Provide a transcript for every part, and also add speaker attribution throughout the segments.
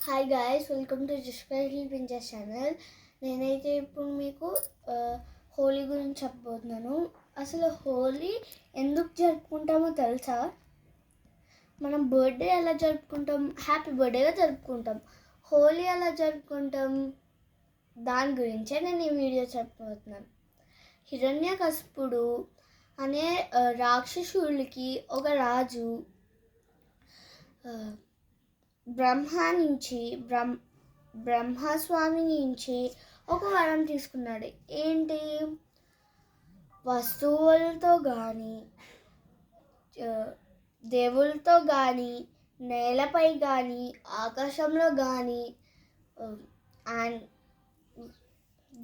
Speaker 1: Hi guys, welcome to just special princess channel. నేనైతే ఇప్పుడు మీకు హోలీ గురించి చెప్పబోతున్నాను. అసలు హోలీ ఎందుకు జరుపుకుంటామో తెలుసా? మనం బర్త్డే ఎలా జరుపుకుంటాం, హ్యాపీ బర్త్డేగా జరుపుకుంటాం. హోలీ ఎలా జరుపుకుంటాం, దాని గురించే నేను ఈ వీడియో చెప్పబోతున్నాను. హిరణ్యకశిపుడు అనే రాక్షసుడికి ఒక రాజు బ్రహ్మస్వామి నుంచి ఒక వరం తీసుకున్నాడు. ఏంటి? వస్తువులతో కానీ, దేవుళ్ళతో కానీ, నేలపై కానీ, ఆకాశంలో కానీ,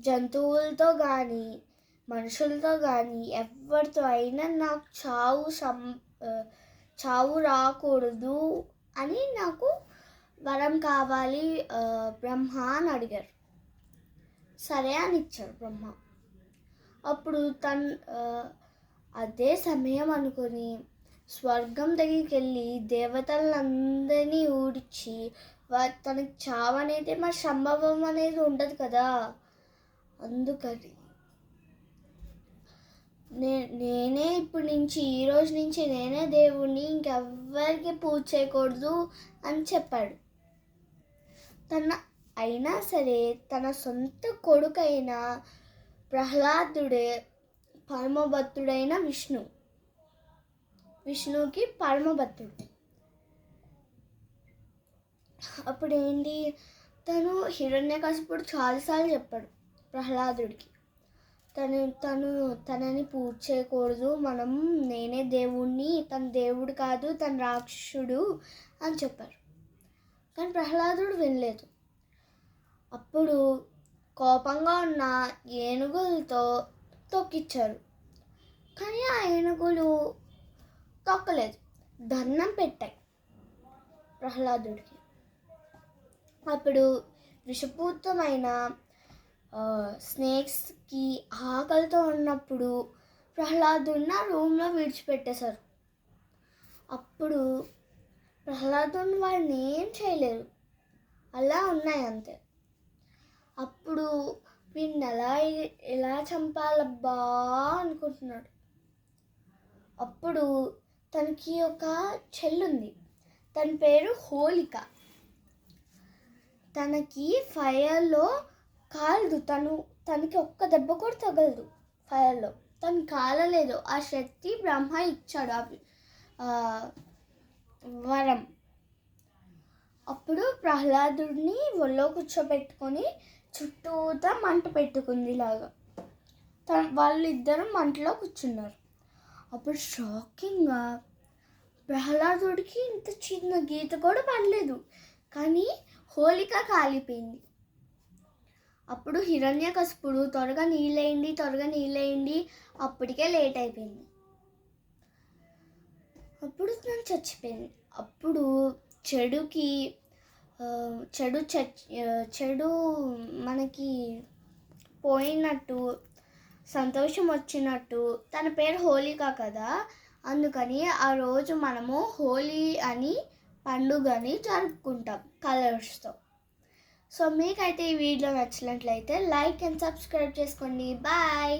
Speaker 1: జంతువులతో కానీ, మనుషులతో కానీ, ఎవరితో అయినా నాకు చావు రాకూడదు అని నాకు వరం కావాలి బ్రహ్మ అని అడిగారు. సరే అని ఇచ్చారు బ్రహ్మ. అప్పుడు అదే సమయం అనుకొని స్వర్గం దగ్గరికి వెళ్ళి దేవతలందరినీ ఊడ్చి తనకి చావు అనేది మరి సంభవం అనేది ఉండదు కదా, అందుకని నేనే ఇప్పుడు నుంచి ఈ రోజు నుంచి నేనే దేవుణ్ణి, ఇంకెవ్వరికి పూజ చేయకూడదు అని చెప్పాడు. అయినా సరే తన సొంత కొడుకైన ప్రహ్లాదుడే పరమభక్తుడైన విష్ణువుకి పరమభక్తుడు. అప్పుడేంటి, హిరణ్యకశిపుడు చాలాసార్లు చెప్పాడు ప్రహ్లాదుడికి, తనని పూజ చేయకూడదు, నేనే దేవుణ్ణి, తన దేవుడు కాదు, తన రాక్షసుడు అని చెప్పారు. కానీ ప్రహ్లాదుడు వినలేదు. అప్పుడు కోపంగా ఉన్న ఏనుగులతో తొక్కిచ్చారు. కానీ ఆ ఏనుగులు తొక్కలేదు, దండం పెట్టాయి ప్రహ్లాదుడికి. అప్పుడు విషపూరితమైన స్నేక్స్కి ఆకలితో ఉన్నప్పుడు ప్రహ్లాదుడిని ఆ రూమ్లో విడిచిపెట్టేశారు. అప్పుడు ప్రహ్లాదుడిని వాడిని ఏం చేయలేరు, అలా ఉన్నాయి అంతే. అప్పుడు వీడిని ఎలా చంపాలబ్బా అనుకుంటున్నాడు. అప్పుడు తనకి ఒక చెల్లుంది, తన పేరు హోలిక. తనకి ఫైర్లో కాలదు, తనకి ఒక్క దెబ్బ కూడా తగలదు ఫైర్లో, తను కాలలేదు. ఆ శక్తి బ్రహ్మ ఇచ్చాడు వరం. అప్పుడు ప్రహ్లాదుడిని ఒళ్ళో కూర్చోబెట్టుకొని చుట్టూతా మంట పెట్టుకుంది లాగా వాళ్ళిద్దరూ మంటలో కూర్చున్నారు. అప్పుడు షాకింగ్గా ప్రహ్లాదుడికి ఇంత చిన్న గీత కూడా పడలేదు, కానీ హోలిక కాలిపోయింది. అప్పుడు హిరణ్యకశిపుడు త్వరగా నీళ్ళేయండి, అప్పటికే లేట్ అయిపోయింది. అప్పుడు తను చచ్చిపోయింది. అప్పుడు చెడు మనకి పోయినట్టు, సంతోషం వచ్చినట్టు, తన పేరు హోలిక కదా, అందుకని ఆ రోజు మనము హోలీ అని పండుగని జరుపుకుంటాం కలర్స్తో. సో మీకైతే ఈ వీడియో నచ్చినట్లయితే లైక్ అండ్ సబ్స్క్రైబ్ చేసుకోండి. బాయ్.